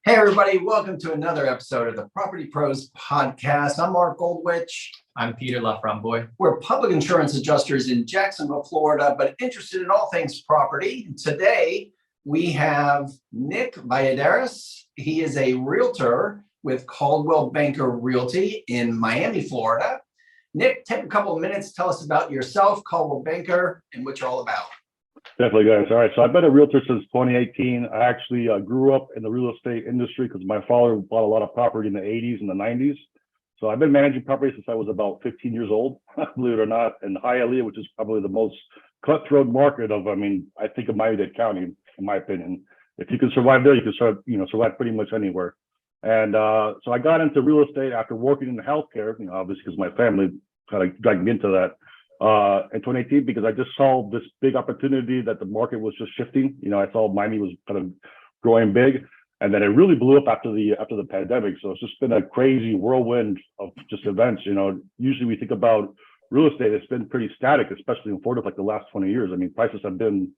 Hey, everybody, welcome to another episode of the Property Pros Podcast. I'm Mark Goldwich. I'm Peter Laframboy. We're public insurance adjusters in Jacksonville, Florida, but interested in all things property. Today, we have Nick Valladeres. He is a realtor with Coldwell Banker Realty in Miami, Florida. Nick, take a couple of minutes, tell us about yourself, Coldwell Banker, and what you're all about. Definitely, guys. All right. So I've been a realtor since 2018. I actually grew up in the real estate industry because my father bought a lot of property in the 80s and the 90s. So I've been managing property since I was about 15 years old, believe it or not, in Hialeah, which is probably the most cutthroat market of, I think of Miami-Dade County, in my opinion. If you can survive there, you can survive pretty much anywhere. And so I got into real estate after working in healthcare, obviously because my family kind of dragged me into that. In 2018, because I just saw this big opportunity that the market was just shifting. I saw Miami was kind of growing big, and then it really blew up after the pandemic. So it's just been a crazy whirlwind of just events. Usually we think about real estate, it's been pretty static, especially in Florida, like the last 20 years. Prices have been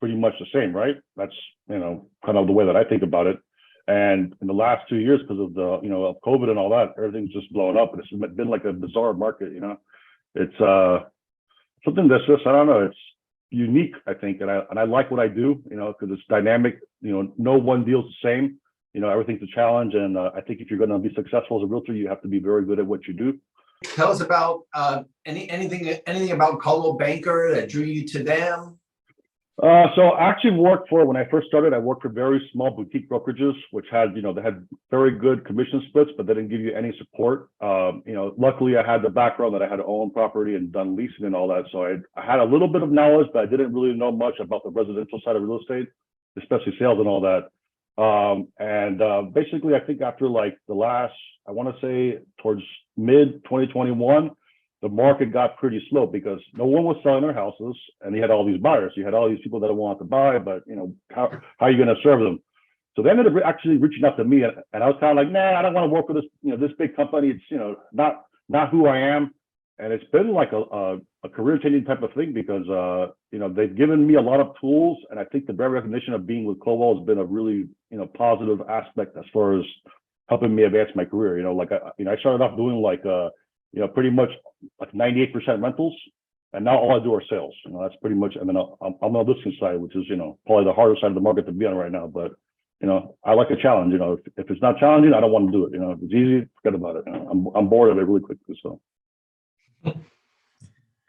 pretty much the same, right? That's kind of the way that I think about it. And in the last 2 years, because of the of COVID and all that, everything's just blown up, and it's been like a bizarre market. It's something that's just, I don't know, it's unique, I think. And I like what I do, because it's dynamic. No one deal's the same. Everything's a challenge. And I think if you're going to be successful as a realtor, you have to be very good at what you do. Tell us about anything about Coldwell Banker that drew you to them. So I actually when I first started, I worked for very small boutique brokerages, which had, they had very good commission splits, but they didn't give you any support. Luckily I had the background that I had owned property and done leasing and all that. So I had a little bit of knowledge, but I didn't really know much about the residential side of real estate, especially sales and all that. Basically, I think after like the last, I want to say towards mid 2021, the market got pretty slow because no one was selling their houses, and you had all these buyers. You had all these people that wanted to buy, but how are you going to serve them? So they ended up actually reaching out to me, and I was kind of like, nah, I don't want to work for this, this big company. It's not who I am, and it's been like a career-changing type of thing because they've given me a lot of tools, and I think the brand recognition of being with Coldwell has been a really positive aspect as far as helping me advance my career. I started off doing pretty much like 98% rentals, and now all I do are sales. That's pretty much. I'm on the listing side, which is probably the harder side of the market to be on right now. But I like a challenge. If it's not challenging, I don't want to do it. If it's easy, forget about it. I'm bored of it really quickly. So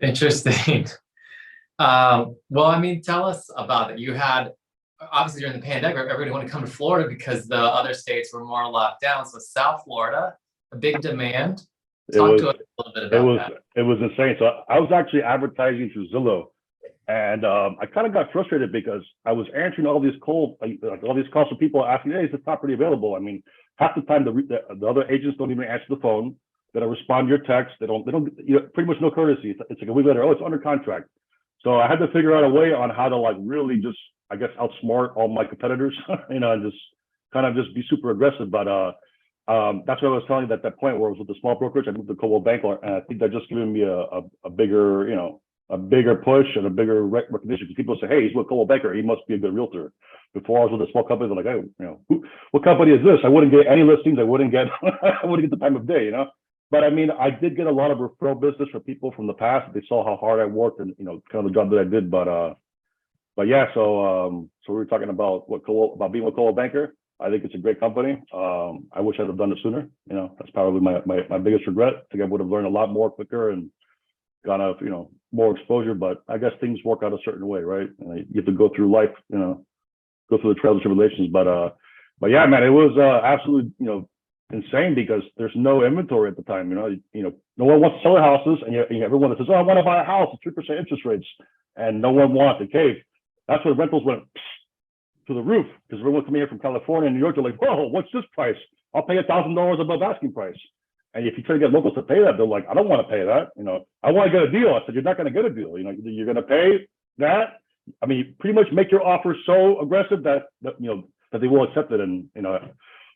Interesting. Tell us about it. You had, obviously during the pandemic, everybody wanted to come to Florida because the other states were more locked down. So South Florida, a big demand. Talk to us a little bit about that. It was insane. So I was actually advertising through Zillow, and I kind of got frustrated because I was answering all these calls from people asking, "Hey, is the property available?" Half the time the other agents don't even answer the phone. They don't respond to your text. They don't pretty much no courtesy. It's like a week later, oh, it's under contract. So I had to figure out a way on how to really just, I guess, outsmart all my competitors, and just kind of just be super aggressive. But that's what I was telling you at that point where I was with the small brokerage. I moved to Coldwell Banker, and I think that just given me a bigger push and a bigger recognition, because people say, "Hey, he's with Coldwell Banker. He must be a good realtor." Before I was with a small company, they're like, "Hey, what company is this?" I wouldn't get any listings. I wouldn't get the time of day, But I did get a lot of referral business from people from the past. They saw how hard I worked and kind of the job that I did. But yeah, so we were talking about about being with Coldwell Banker. I think it's a great company. I wish I'd have done it sooner. That's probably my biggest regret. I think I would have learned a lot more quicker and got more exposure. But I guess things work out a certain way, right? You have to go through life, go through the trials and tribulations. But yeah, man, it was absolutely insane because there's no inventory at the time. No one wants to sell their houses, and everyone that says, "Oh, I want to buy a house at 3% interest rates," and no one wants to cave. That's where rentals went to the roof, because everyone coming here from California and New York, they're like, "Whoa, what's this price? I'll pay $1,000 above asking price." And if you try to get locals to pay that, they're like, "I don't want to pay that. I want to get a deal." I said, "You're not going to get a deal. You're going to pay that. Pretty much make your offer so aggressive that they will accept it." And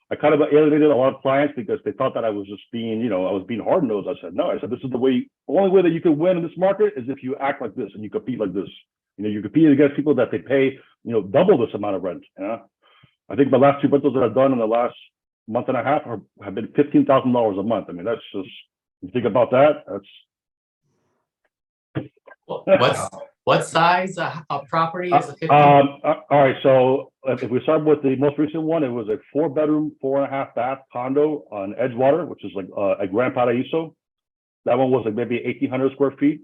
I kind of alienated a lot of clients because they thought that I was just being, I was being hard nosed. I said, "No." I said, "This is the only way that you can win in this market is if you act like this and you compete like this. You compete against people that they pay, double this amount of rent. I think the last two rentals that I've done in the last month and a half have been $15,000 a month. I mean, that's just, you think about that, that's. What size of property is a 50? All right, so if we start with the most recent one, it was a 4-bedroom, 4.5-bath condo on Edgewater, which is like a Gran Paraíso. That one was like maybe 1,800 square feet.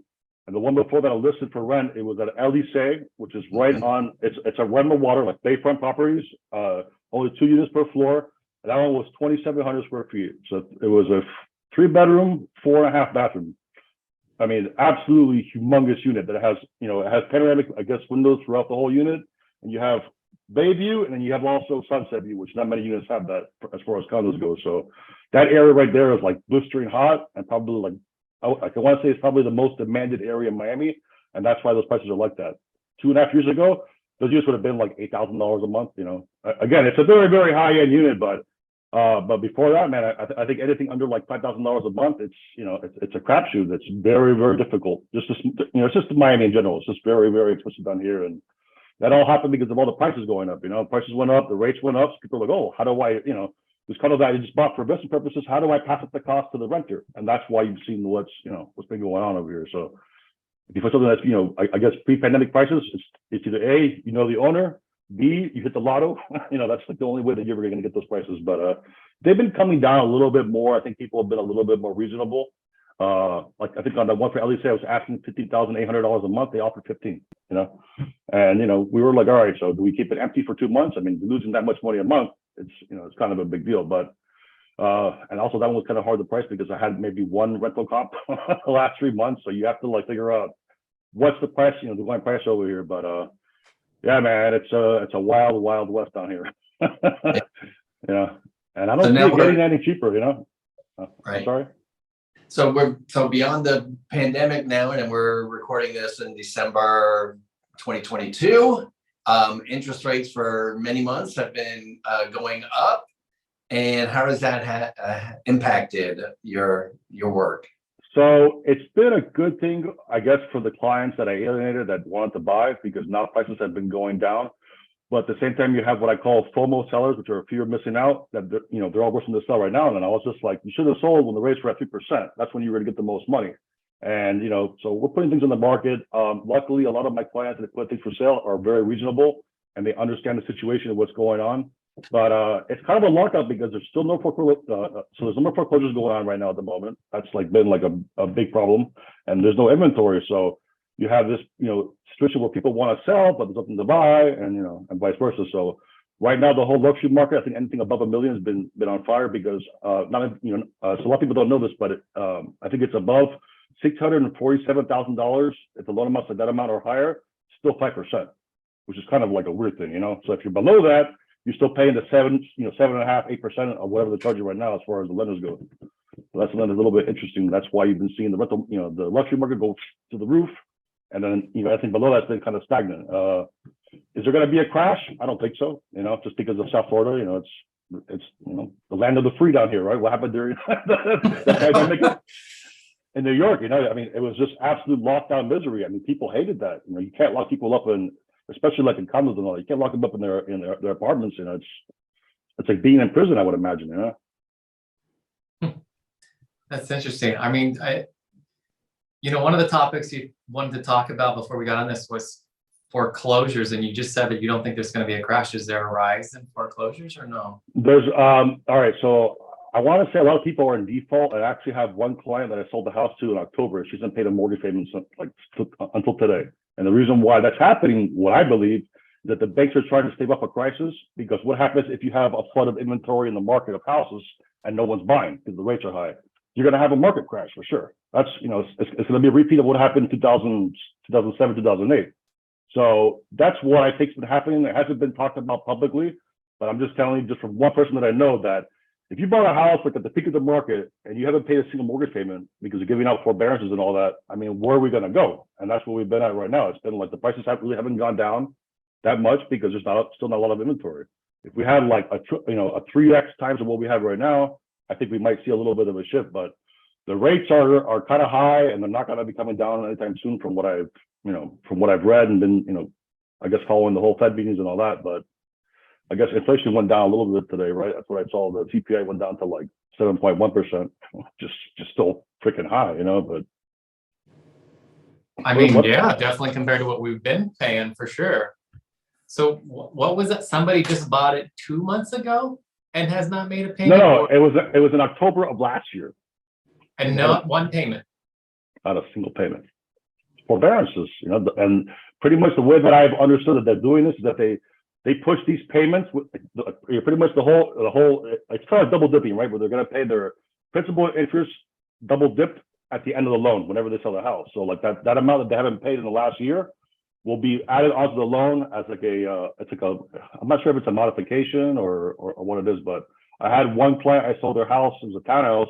And the one before that I listed for rent, it was at Elise, which is right on, it's a run of water, like bayfront properties, only 2 units per floor. And that one was 2,700 square feet. So it was a 3-bedroom, 4.5 bathroom. I mean, absolutely humongous unit that has, you know, it has panoramic, I guess, windows throughout the whole unit. And you have bay view, and then you have also sunset view, which not many units have that as far as condos go. So that area right there is like blistering hot, and probably like, I want to say it's probably the most demanded area in Miami. And that's why those prices are like that. 2.5 years ago, those units would have been like $8,000 a month. You know, again, it's a very, very high end unit, but before that, man, I think anything under like $5,000 a month, it's, you know, it's a crapshoot. That's very, very difficult. Just to, you know, it's just Miami in general. It's just very, very expensive down here, and that all happened because of all the prices going up. You know, prices went up, the rates went up. So people are like, oh, how do I, you know, this condo that I just bought for investment purposes, how do I pass up the cost to the renter? And that's why you've seen what's been going on over here. So if you put something that's, you know, I guess pre-pandemic prices, it's either A, you know the owner, B, you hit the lotto. You know, that's like the only way that you're ever going to get those prices. But they've been coming down a little bit more. I think people have been a little bit more reasonable. Like I think on the one for LEC, I was asking $15,800 a month. They offered 15. You know, and you know, we were like, all right, so do we keep it empty for 2 months? I mean, losing that much money a month, it's, you know, it's kind of a big deal. But and also that one was kind of hard to price because I had maybe one rental comp the last 3 months. So you have to like figure out what's the price, you know, the going price over here. But yeah, man, it's a wild, wild west down here. Yeah, and I don't see it getting any cheaper. You know, Right. I'm sorry. So we're beyond the pandemic now, and we're recording this in December 2022. Interest rates for many months have been going up. And how has that impacted your work? So it's been a good thing, I guess, for the clients that I alienated that wanted to buy, because now prices have been going down. But at the same time, you have what I call FOMO sellers, which are a fear of missing out, that they're all rushing to sell right now. And I was just like, you should have sold when the rates were at 3%. That's when you were going to get the most money. And you know, so we're putting things on the market. Luckily, a lot of my clients that put things for sale are very reasonable, and they understand the situation of what's going on. But it's kind of a lockout because there's still no foreclosure. So there's no more foreclosures going on right now at the moment. That's like been like a big problem, and there's no inventory. So you have this, you know, situation where people want to sell, but there's nothing to buy, and you know, and vice versa. So right now, the whole luxury market, I think anything above $1 million has been on fire because so a lot of people don't know this, but I think it's above $647,000. If the loan amounts like that amount or higher, still 5%, which is kind of like a weird thing, you know. So if you're below that, you're still paying the 7.5%, 8% of whatever they're charging right now as far as the lenders go. So that's another little bit interesting. That's why you've been seeing the rental, you know, the luxury market go to the roof, and then, you know, I think below that's been kind of stagnant. Is there going to be a crash? I don't think so. You know, just because of South Florida, you know, it's you know, the land of the free down here, right? What happened during the pandemic in New York? You know, I mean, it was just absolute lockdown misery. I mean, people hated that. You know, you can't lock people up in, especially like in condos and all. You can't lock them up in their apartments. You know, it's like being in prison, I would imagine. You know. That's interesting. I mean, one of the topics you wanted to talk about before we got on this was foreclosures, and you just said that you don't think there's going to be a crash. Is there a rise in foreclosures or no? There's all right. So I want to say a lot of people are in default. I actually have one client that I sold the house to in October. She hasn't paid a mortgage payment until today. And the reason why that's happening, what I believe, is that the banks are trying to stave off a crisis, because what happens if you have a flood of inventory in the market of houses and no one's buying because the rates are high? You're going to have a market crash for sure. That's, you know, it's going to be a repeat of what happened in 2007, 2008. So that's what I think has been happening. It hasn't been talked about publicly, but I'm just telling you, just from one person that I know, that if you bought a house like at the peak of the market and you haven't paid a single mortgage payment because you're giving out forbearances and all that, I mean, where are we going to go? And that's where we've been at right now. It's been like the prices haven't gone down that much because there's still not a lot of inventory. If we had like a 3x times of what we have right now, I think we might see a little bit of a shift. But the rates are kind of high, and they're not going to be coming down anytime soon, from what I've read and been, I guess, following the whole Fed meetings and all that. But I guess inflation went down a little bit today, right? That's what I saw. The CPI went down to like 7.1%, just still freaking high, But I mean, yeah, definitely compared to what we've been paying for sure. So what was that? Somebody just bought it 2 months ago and has not made a payment? No, it was in October of last year. And not one payment. Not a single payment. Forbearances, and pretty much the way that I've understood that they're doing this is that they push these payments with pretty much the whole. It's kind of double dipping, right? Where they're going to pay their principal and interest double dipped at the end of the loan whenever they sell the house. So like that amount that they haven't paid in the last year will be added onto the loan as like I'm not sure if it's a modification or what it is, but I had one client, I sold their house, it was a townhouse,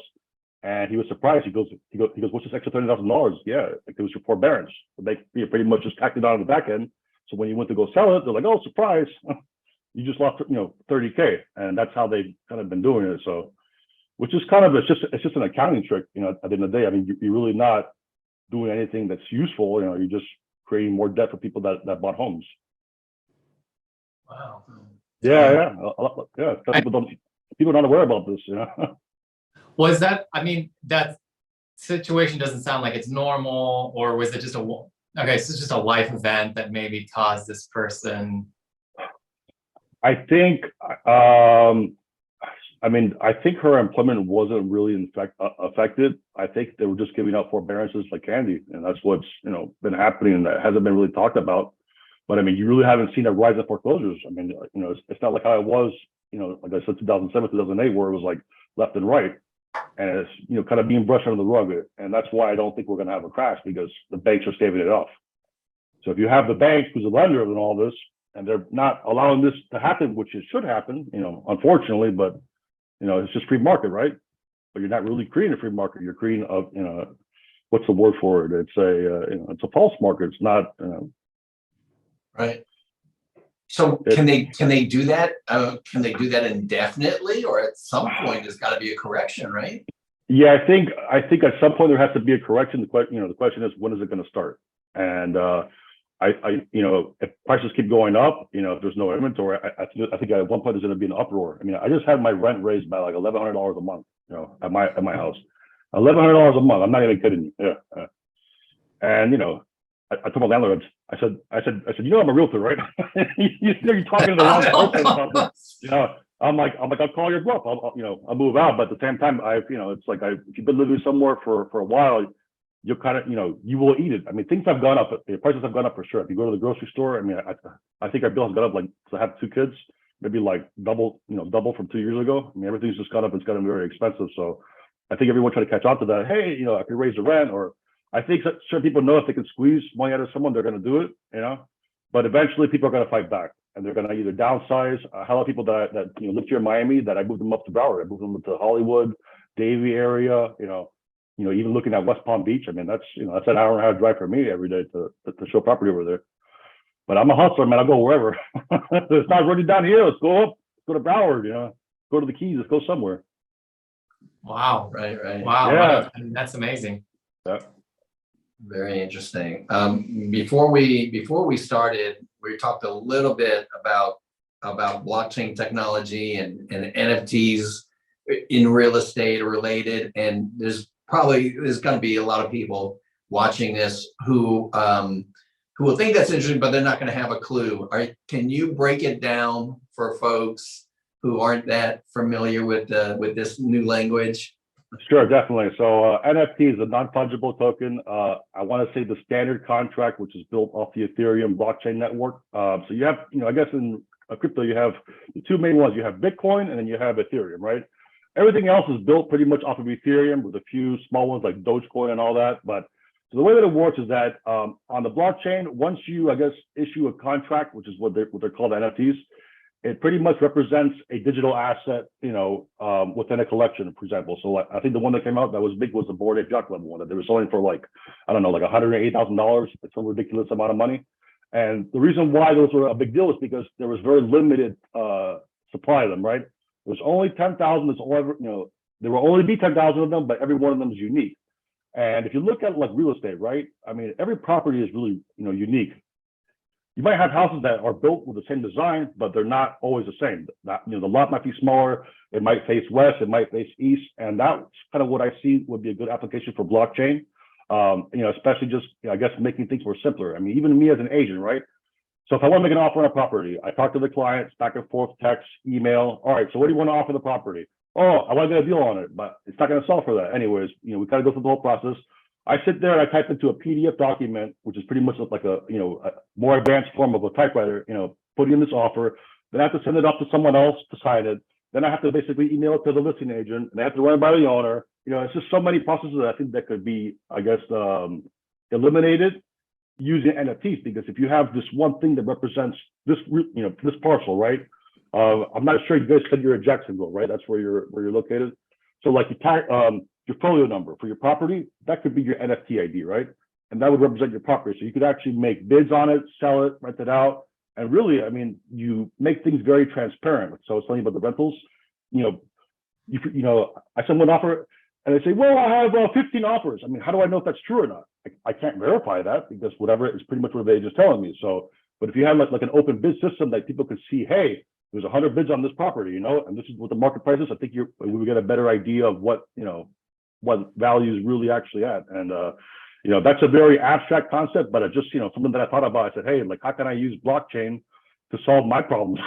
and he was surprised. He goes, what's this extra $30,000? Yeah, like it was your forbearance. They pretty much just tacked it on the back end. So when you went to go sell it, they're like, oh, surprise, you just lost, $30K. And that's how they've kind of been doing it. So, which is kind of, it's just an accounting trick, at the end of the day. I mean, you're really not doing anything that's useful. You're just creating more debt for people that bought homes. Wow. Yeah. People are not aware about this, Was that, I mean, that situation doesn't sound like it's normal, or was it just okay, so it's just a life event that maybe caused this person? I think, I think her employment wasn't really affected. I think they were just giving out forbearances like candy, and that's what's been happening, and that hasn't been really talked about. But I mean, you really haven't seen a rise in foreclosures. I mean, it's not like how it was, like I said, 2007, 2008, where it was like left and right, and it's kind of being brushed under the rug. And that's why I don't think we're going to have a crash, because the banks are staving it off. So if you have the bank who's a lender in all this, and they're not allowing this to happen, which it should happen, unfortunately, but it's just free market, right? But you're not really creating a free market. You're creating what's the word for it? It's a false market. It's not. Right. So can they do that? Can they do that indefinitely, or at some point there's got to be a correction, right? Yeah, I think at some point there has to be a correction. The question is, when is it going to start? And if prices keep going up, if there's no inventory, I think at one point there's going to be an uproar. I mean, I just had my rent raised by like $1,100 a month, at my house, $1,100 a month. I'm not even kidding you. Yeah. And I told my landlord, I said, I'm a realtor, right? You're talking to the wrong person. I'm like, I'll call your bluff. I'll move out. But at the same time, it's like if you've been living somewhere for a while, you'll kind of, you will eat it. I mean, things have gone up. The prices have gone up for sure. If you go to the grocery store, I mean, I think our bill has gone up, like, so I have 2 kids, maybe like double from 2 years ago. I mean, everything's just gone up. It's gotten very expensive. So I think everyone trying to catch on to that. Hey, if you raise the rent, or I think certain people know if they can squeeze money out of someone, they're going to do it, but eventually people are going to fight back, and they're going to either downsize. I have people that live here in Miami that I moved them up to Broward. I moved them to Hollywood, Davie area, even looking at West Palm Beach. I mean, that's an hour and a half drive for me every day to show property over there. But I'm a hustler, man. I'll go wherever. It's not running down here. Let's go up. Let's go to Broward, go to the Keys. Let's go somewhere. Wow. Right. Wow. Yeah. That's amazing. Yeah. Very interesting. Before we started, we talked a little bit about blockchain technology and NFTs in real estate related, and there's going to be a lot of people watching this who will think that's interesting, but they're not going to have a clue. All right, can you break it down for folks who aren't that familiar with this new language? Sure, definitely. So NFT is a non-fungible token. I want to say the standard contract, which is built off the Ethereum blockchain network. So you have, I guess in crypto, you have the 2 main ones. You have Bitcoin, and then you have Ethereum, right? Everything else is built pretty much off of Ethereum, with a few small ones like Dogecoin and all that. But so the way that it works is that on the blockchain, once you, I guess, issue a contract, which is what they're called NFTs, it pretty much represents a digital asset, within a collection, for example. So I think the one that came out that was big was the Bored Ape Yacht Club one that they were selling for like $180,000. It's some ridiculous amount of money. And the reason why those were a big deal is because there was very limited supply of them, right? There's only 10,000. There will only be 10,000 of them, but every one of them is unique. And if you look at like real estate, right? I mean, every property is really, unique. you might have houses that are built with the same design, but they're not always the same. The lot might be smaller. It might face west. It might face east, and that's kind of what I see would be a good application for blockchain. Especially just I guess making things more simpler. I mean, even me as an agent, right? So if I want to make an offer on a property, I talk to the clients back and forth, text, email. All right, so what do you want to offer the property? Oh, I want to get a deal on it, but it's not going to sell for that. Anyways, we kind of go through the whole process. I sit there and I type into a PDF document, which is pretty much like a more advanced form of a typewriter, putting in this offer. Then I have to send it off to someone else to sign it. Then I have to basically email it to the listing agent, and I have to run it by the owner. It's just so many processes that I think that could be, I guess, eliminated using NFTs. Because if you have this one thing that represents this, this parcel, right? I'm not sure you guys said you're at Jacksonville, right? That's where you're located. So like your folio number for your property, that could be your NFT ID, right? And that would represent your property. So you could actually make bids on it, sell it, rent it out. And really, I mean, you make things very transparent. So it's something about the rentals. I send one offer and they say, well, I have 15 offers. I mean, how do I know if that's true or not? I can't verify that because whatever is pretty much what they just telling me. So, but if you have like an open bid system that people can see, hey, there's 100 bids on this property, and this is what the market price is, I think we would get a better idea of what value is really actually at. And, that's a very abstract concept, but it's just, something that I thought about. I said, hey, like, how can I use blockchain to solve my problems,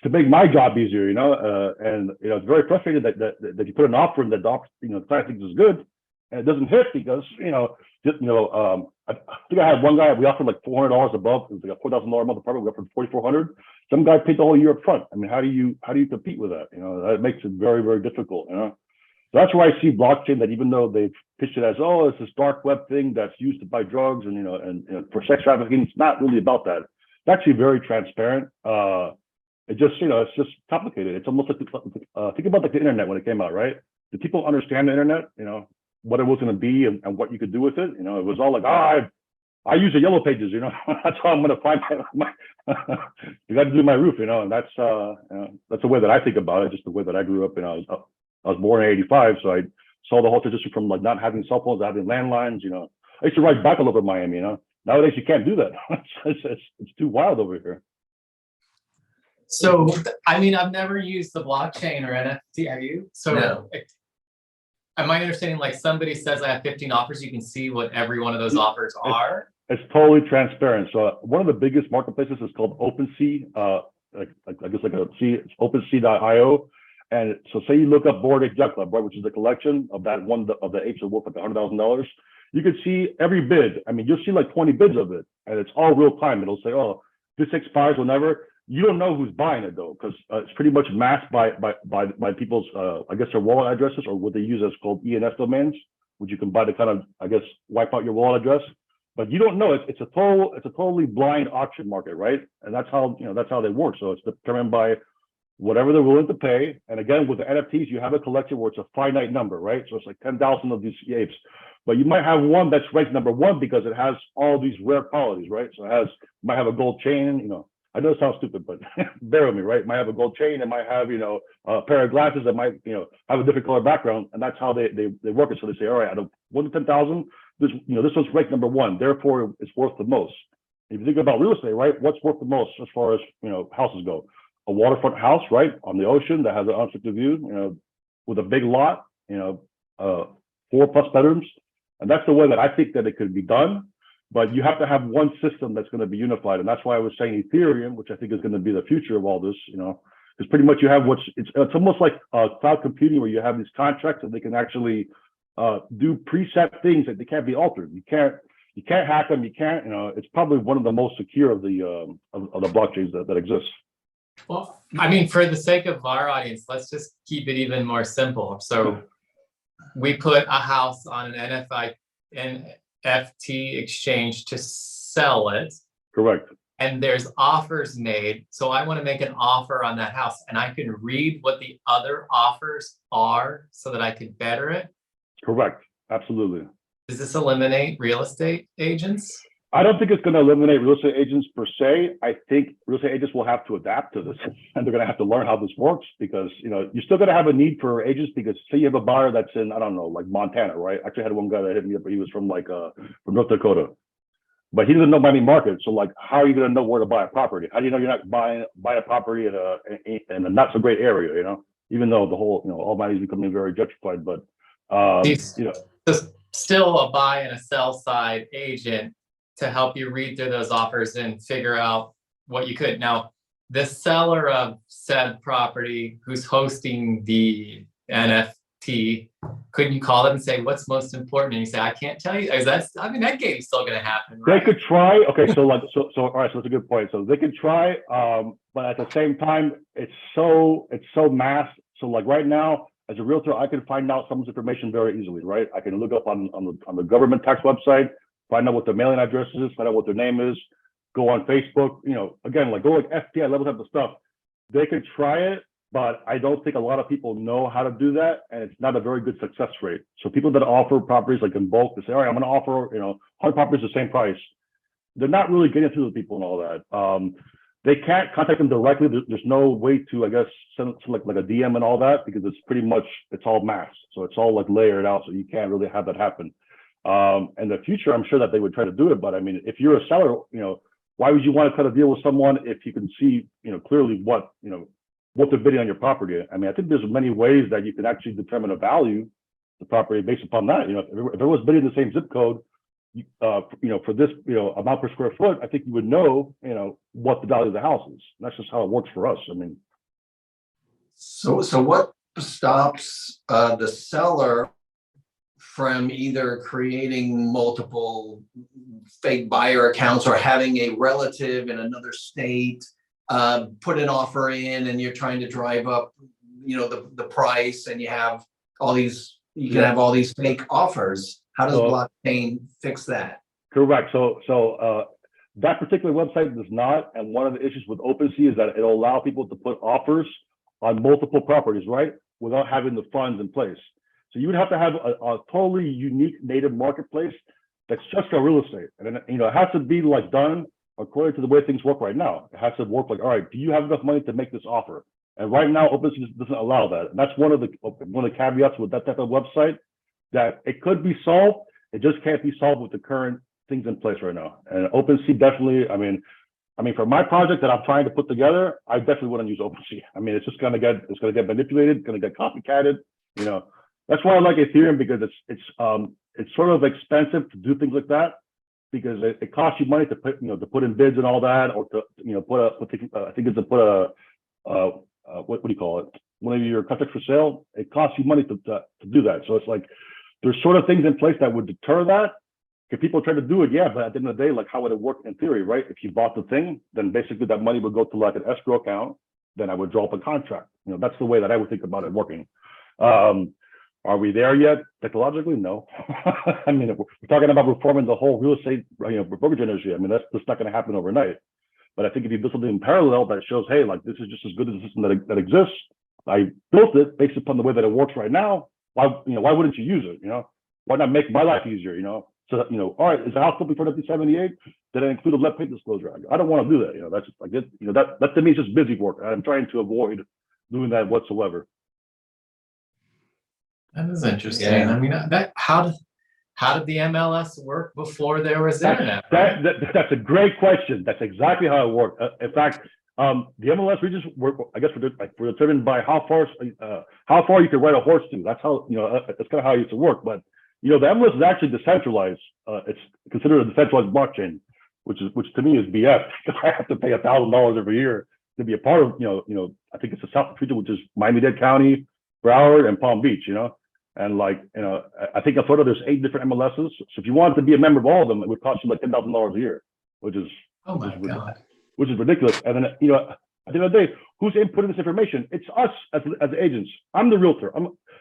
to make my job easier, and, it's very frustrating that you put an offer in that the client thinks is good and it doesn't hit because, I think I had one guy, we offered like $400 above, it was like a $4,000 a month apartment, we offered $4,400. Some guy paid the whole year up front. I mean, how do you compete with that? That makes it very, very difficult, So that's where I see blockchain, that even though they've pitched it as, oh, it's this dark web thing that's used to buy drugs and, and for sex trafficking, it's not really about that. It's actually very transparent. It just, it's just complicated. It's almost like, think about like the internet when it came out, right? Did people understand the internet, what it was going to be and what you could do with it? It was all like, I use the yellow pages, that's how I'm going to find my you got to do my roof, and that's the way that I think about it, just the way that I grew up. I was born in '85, so I saw the whole transition from like not having cell phones to having landlines. I used to ride bike all over Miami. Nowadays you can't do that. It's too wild over here. So, I mean, I've never used the blockchain or NFT. Have you? So, No. Am I understanding like somebody says I have 15 offers, you can see what every one of those offers are? It's totally transparent. So one of the biggest marketplaces is called OpenSea. I guess it's OpenSea.io. And so say you look up Bored Ape Yacht Club, right, which is the collection of that one of the apes that worth like $100,000. You could see every bid. I mean, you'll see like 20 bids of it, and it's all real time. It'll say, oh, this expires whenever. You don't know who's buying it though, because it's pretty much masked by people's I guess their wallet addresses, or what they use as called ENS domains, which you can buy to kind of, I guess, wipe out your wallet address. But you don't know. It's a totally blind auction market, right? And that's how they work. So it's determined by whatever they're willing to pay. And again, with the NFTs, you have a collection where it's a finite number, right? So it's like 10,000 of these apes. But you might have one that's ranked number one because it has all these rare qualities, right? So might have a gold chain, I know it sounds stupid, but bear with me, right? It might have a gold chain, it might have, a pair of glasses that might, have a different color background. And that's how they work it. So they say, all right, out of 1 to 10,000, this one's ranked number one, therefore it's worth the most. If you think about real estate, right? What's worth the most as far as, houses go? A waterfront house, right? On the ocean that has an unobstructed view, with a big lot, 4+ bedrooms. And that's the way that I think that it could be done. But you have to have one system that's going to be unified. And that's why I was saying Ethereum, which I think is going to be the future of all this, because pretty much you have it's almost like cloud computing, where you have these contracts and they can actually do preset things that they can't be altered. You can't hack them. You can't, it's probably one of the most secure of the blockchains that exists. Well, I mean, for the sake of our audience, let's just keep it even more simple. So we put a house on an NFT exchange to sell it. Correct. And there's offers made. So I want to make an offer on that house, and I can read what the other offers are so that I could better it. Correct. Absolutely. Does this eliminate real estate agents? I don't think it's going to eliminate real estate agents per se. I think real estate agents will have to adapt to this, and they're going to have to learn how this works, because you're still going to have a need for agents. Because say you have a buyer that's in, I don't know, like Montana, right? I actually had one guy that hit me up, but he was from from North Dakota, but he doesn't know money market. So like, how are you going to know where to buy a property? How do you know you're not buying a property in a not so great area? You know, even though the whole all money is becoming very gentrified, but He's you know, still a buy and a sell side agent to help you read through those offers and figure out what you could. Now, the seller of said property who's hosting the NFT, couldn't you call them and say, what's most important? And you say, I can't tell you. I mean, that game's still going to happen, right? they could try. Okay, so like, so all right, so that's a good point. So they could try, but at the same time, it's so mass. So like right now, as a realtor, I can find out someone's information very easily, right? I can look up on the government tax website, find out what their mailing address is, find out what their name is, go on Facebook, again, like go like FTI level type of stuff. They could try it, but I don't think a lot of people know how to do that, and it's not a very good success rate. So people that offer properties like in bulk, they say, all right, I'm going to offer 100 properties the same price. They're not really getting through to people and all that. They can't contact them directly. There's no way to, I guess, send like a DM and all that, because it's all mass. So it's all like layered out. So you can't really have that happen. In the future, I'm sure that they would try to do it. But I mean, if you're a seller, why would you want to cut a deal with someone if you can see, clearly what they're bidding on your property? I mean, I think there's many ways that you can actually determine a value the property based upon that. If it was bidding the same zip code, for this, amount per square foot, I think you would know, what the value of the house is. And that's just how it works for us. I mean, So what stops the seller from either creating multiple fake buyer accounts or having a relative in another state put an offer in, and you're trying to drive up, the price, and you have all these, you can have all these fake offers? How does blockchain fix that? correct. So that particular website does not. And one of the issues with OpenSea is that it'll allow people to put offers on multiple properties, right, without having the funds in place. So you would have to have a totally unique native marketplace that's just for real estate. And then, it has to be like done according to the way things work right now. It has to work like, all right, do you have enough money to make this offer? And right now, OpenSea doesn't allow that. And that's one of the caveats with that type of website, that it could be solved. It just can't be solved with the current things in place right now. And OpenSea definitely, I mean, for my project that I'm trying to put together, I definitely wouldn't use OpenSea. I mean, it's gonna get manipulated, gonna get copycatted. That's why I like Ethereum, because it's sort of expensive to do things like that, because it costs you money to put in bids and all that, or to what do you call it? One of your contracts for sale. It costs you money to do that. So it's like there's sort of things in place that would deter that. If people try to do it, yeah, but at the end of the day, like, how would it work in theory, right? If you bought the thing, then basically that money would go to like an escrow account. Then I would draw up a contract. That's the way that I would think about it working. Are we there yet? Technologically, no. I mean, we're talking about reforming the whole real estate, brokerage industry. I mean, that's not going to happen overnight. But I think if you build something in parallel that shows, hey, like, this is just as good as the system that exists. I built it based upon the way that it works right now. Why wouldn't you use it? Why not make my life easier? So all right, is the house built before 1978? Did it include a lead paint disclosure? I don't want to do that. That's just like it. That to me is just busy work. I'm trying to avoid doing that whatsoever. That is interesting. Yeah. I mean, how did the MLS work before there was internet? That's a great question. That's exactly how it worked. In fact, the MLS regions were, I guess, were determined by how far you could ride a horse to. That's how that's kind of how it used to work. But the MLS is actually decentralized. It's considered a decentralized blockchain, which to me is BS. I have to pay $1,000 every year to be a part of. I think it's the South region, which is Miami-Dade County, Broward, and Palm Beach. And like, I think I thought there's 8 different MLSs. So if you wanted to be a member of all of them, it would cost you like $10,000 a year, which is which is ridiculous. And then at the end of the day, who's inputting this information? It's us as the agents. I'm the realtor.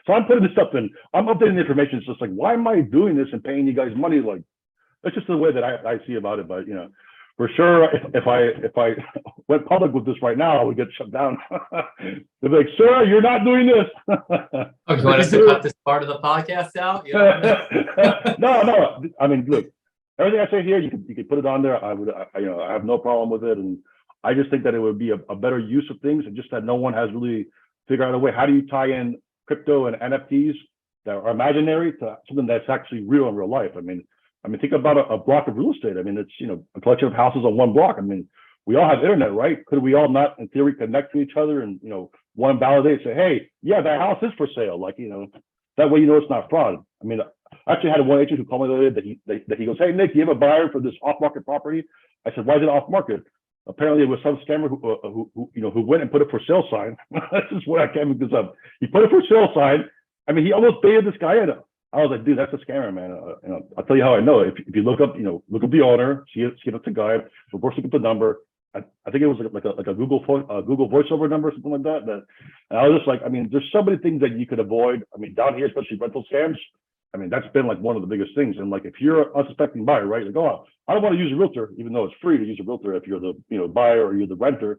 So I'm putting this stuff in. I'm updating the information. It's just like, why am I doing this and paying you guys money? Like, that's just the way that I see about it. But for sure, if I went public with this right now, I would get shut down. They'd be like, "Sir, you're not doing this." Oh, do you want us to cut this part of the podcast out? No. I mean, look, everything I say here, you can put it on there. I have no problem with it, and I just think that it would be a better use of things, and just that no one has really figured out a way. How do you tie in crypto and NFTs that are imaginary to something that's actually real in real life? I mean, I mean, think about a block of real estate. I mean, it's, a collection of houses on one block. I mean, we all have internet, right? Could we all not, in theory, connect to each other and, one validate, say, hey, yeah, that house is for sale. Like, that way, it's not fraud. I mean, I actually had one agent who called me the other day that he goes, hey, Nick, do you have a buyer for this off-market property? I said, why is it off-market? Apparently, it was some scammer who went and put a for sale sign. This is where I can't make this up. He put a for sale sign. I mean, he almost baited this guy in. I was like, dude, that's a scammer, man. I'll tell you how I know. If you look up, look up the owner, see if it's a guy, reverse look up the number. I think it was like a Google voiceover number or something like that. And I was just like, I mean, there's so many things that you could avoid. I mean, down here, especially rental scams. I mean, that's been like one of the biggest things. And like, if you're an unsuspecting buyer, right? Like, oh, I don't want to use a realtor, even though it's free to use a realtor. If you're the buyer or you're the renter,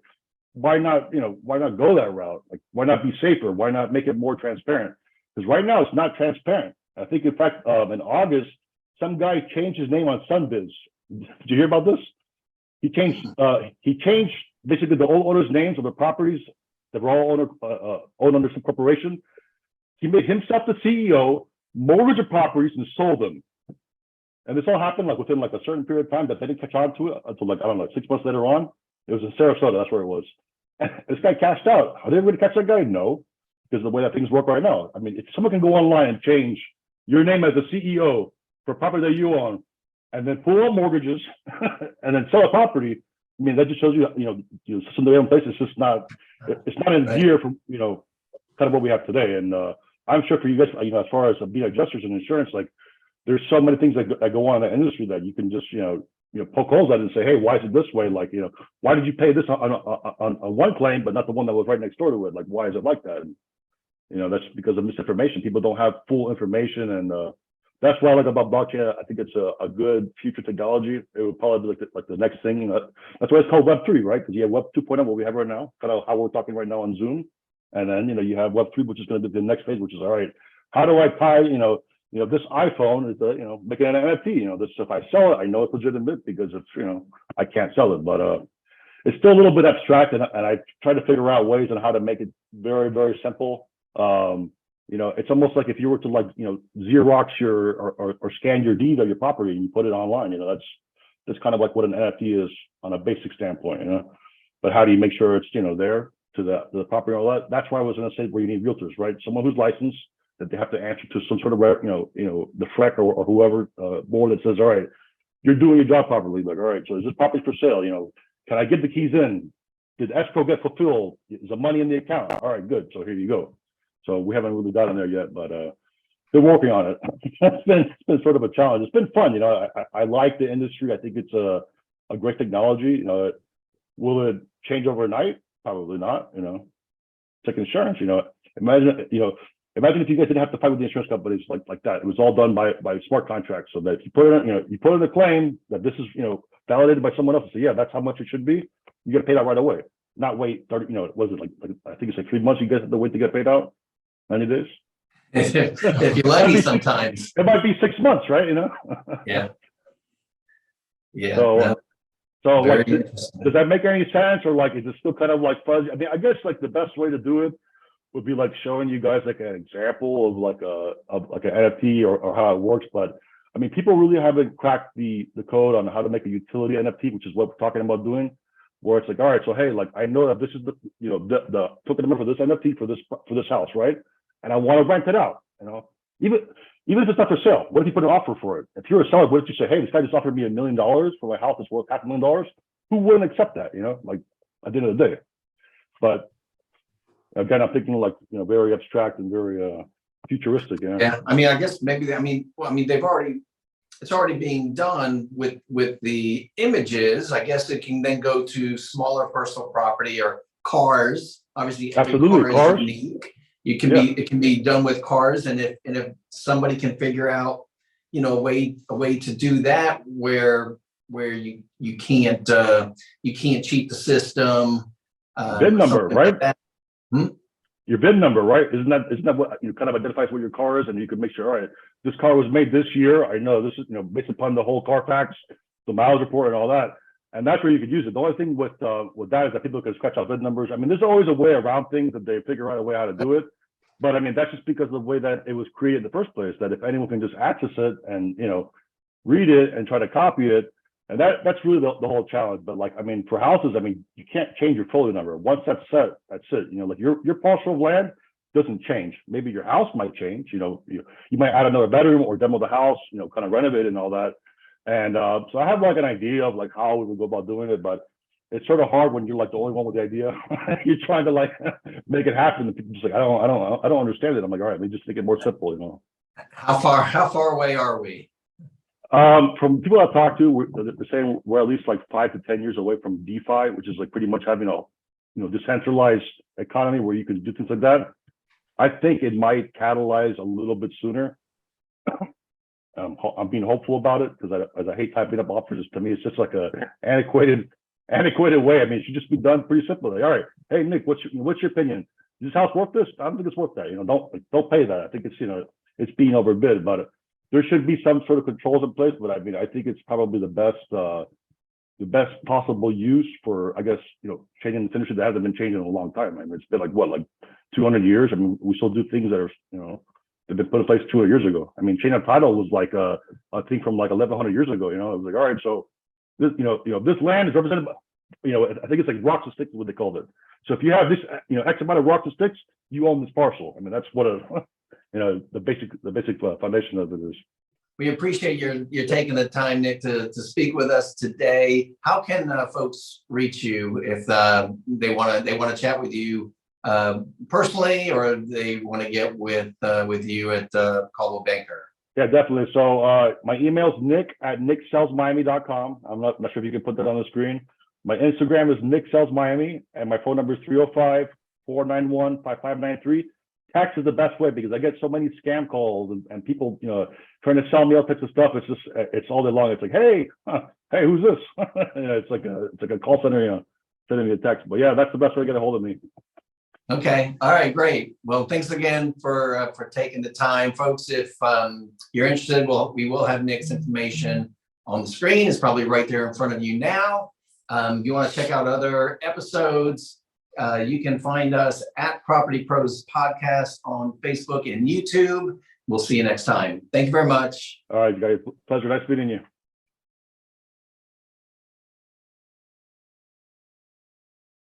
why not go that route? Like, why not be safer? Why not make it more transparent? Because right now it's not transparent. I think, in fact, in August, some guy changed his name on Sunbiz. Did you hear about this? He changed basically the old owners' names of the properties that were all owned under some corporation. He made himself the CEO, mortgaged the properties, and sold them. And this all happened like within like a certain period of time that they didn't catch on to it until like, I don't know, 6 months later on. It was in Sarasota, that's where it was. And this guy cashed out. Are they going to catch that guy? No, because of the way that things work right now. I mean, if someone can go online and change your name as the CEO for property that you own, and then pull out mortgages and then sell a property, I mean, that just shows you, some of the other places, it's not in gear from, kind of what we have today. And I'm sure for you guys, as far as being adjusters and insurance, like there's so many things that go on in the industry that you can just, poke holes at and say, hey, why is it this way? Like, why did you pay this on one claim, but not the one that was right next door to it? Like, why is it like that? And, that's because of misinformation. People don't have full information. And that's what I like about blockchain. I think it's a good future technology. It would probably be like the next thing. That's why it's called Web3, right? Because you have Web 2.0, what we have right now, kind of how we're talking right now on Zoom. And then, you have Web 3, which is going to be the next phase, which is, all right, how do I tie, this iPhone is, making an NFT, this, if I sell it, I know it's legitimate because it's, I can't sell it, but it's still a little bit abstract. And I try to figure out ways on how to make it very, very simple. It's almost like if you were to like, Xerox or scan your deed of your property and you put it online, that's kind of like what an NFT is on a basic standpoint, but how do you make sure it's, there to the property and all that? That's why I was going to say where you need realtors, right? Someone who's licensed, that they have to answer to some sort of, the FREC or whoever board that says, all right, you're doing your job properly. Like, all right, so is this property for sale? Can I get the keys in? Did escrow get fulfilled? Is the money in the account? All right, good. So here you go. So we haven't really gotten there yet, but they're working on it. It's been sort of a challenge. It's been fun. I like the industry. I think it's a great technology. Will it change overnight? Probably not. It's like insurance. Imagine if you guys didn't have to fight with the insurance companies like that. It was all done by smart contracts, so that if you put it, you put in a claim that this is, validated by someone else and say, yeah, that's how much it should be. You get paid out right away. Not wait 30. Was it like I think it's like 3 months you guys have to wait to get paid out? 90 days. If you're lucky, sometimes it might be 6 months, right? Yeah. Yeah. So like, does that make any sense, or like, is it still kind of like fuzzy? I mean, I guess like the best way to do it would be like showing you guys like an example of like an NFT or how it works. But I mean, people really haven't cracked the code on how to make a utility NFT, which is what we're talking about doing. Where it's like, all right, so hey, like I know that this is the token number for this NFT for this house, right? And I want to rent it out, even if it's not for sale. What if you put an offer for it? If you're a seller, what if you say, hey, this guy just offered me $1 million for my house that's worth $500,000? Who wouldn't accept that? Like at the end of the day. But again, I'm thinking like very abstract and very futuristic. Yeah, I mean, I guess maybe it's already being done with the images. I guess it can then go to smaller personal property or cars. Obviously, every absolutely, car is unique. It can be done with cars, and if somebody can figure out, a way to do that where you can't cheat the system. VIN number, right? Like Your VIN number, right? Isn't that what kind of identifies what your car is, and you can make sure, all right, this car was made this year. I know this is, based upon the whole Carfax, the miles report, and all that. And that's where you could use it. The only thing with that is that people can scratch out VIN numbers. I mean, there's always a way around things that they figure out a way how to do it. But I mean, that's just because of the way that it was created in the first place. That if anyone can just access it and read it and try to copy it. And that's really the whole challenge. But like, I mean, for houses, I mean, you can't change your folio number. Once that's set, that's it. You know, like your parcel of land doesn't change. Maybe your house might change. You know, you might add another bedroom or demo the house, you know, kind of renovate it and all that. And so I have like an idea of like how we would go about doing it, but it's sort of hard when you're like the only one with the idea. You're trying to like make it happen. And people just like, I don't understand it. I'm like, all right, let me just make it more simple, you know. How far away are we? From people I've talked to, they're saying we're at least like 5 to 10 years away from DeFi, which is like pretty much having a, you know, decentralized economy where you can do things like that. I think it might catalyze a little bit sooner. I'm being hopeful about it because I hate typing up offers. To me, it's just like a antiquated way. I mean, it should just be done pretty simply. Like, all right, hey Nick, what's your opinion? Is this house worth this? I don't think it's worth that. You know, don't pay that. I think it's, you know, it's being overbid, but there should be some sort of controls in place. But I mean, I think it's probably the best possible use for, I guess, you know, changing the industry that hasn't been changing in a long time. I mean, it's been like what, like 200 years. I mean, we still do things that are, you know, they've been put in place 200 years ago. I mean, chain of title was like a thing from like 1100 years ago. You know, it was like, all right, so this, you know, this land is represented by, you know, I think it's like rocks and sticks is what they called it. So if you have this, you know, X amount of rocks and sticks, you own this parcel. I mean, that's what you know, the basic foundation of it is. We appreciate your taking the time, Nick, to speak with us today. How can folks reach you if they want to chat with you personally, or they want to get with you at Coldwell Banker? Yeah, definitely. So my email is nick@nicksellsmiami.com. I'm not sure if you can put that on the screen. My Instagram is nicksellsmiami, and my phone number is 305-491-5593. Text is the best way because I get so many scam calls and people, you know, trying to sell me all types of stuff. It's all day long. It's like, hey, who's this? You know, it's like a call center, you know, sending me a text. But yeah, that's the best way to get a hold of me. Okay. All right. Great. Well, thanks again for taking the time, folks. If you're interested, we will have Nick's information on the screen. It's probably right there in front of you now. If you want to check out other episodes, you can find us at Property Pros Podcast on Facebook and YouTube. We'll see you next time. Thank you very much. All right, guys. Pleasure. Nice meeting you.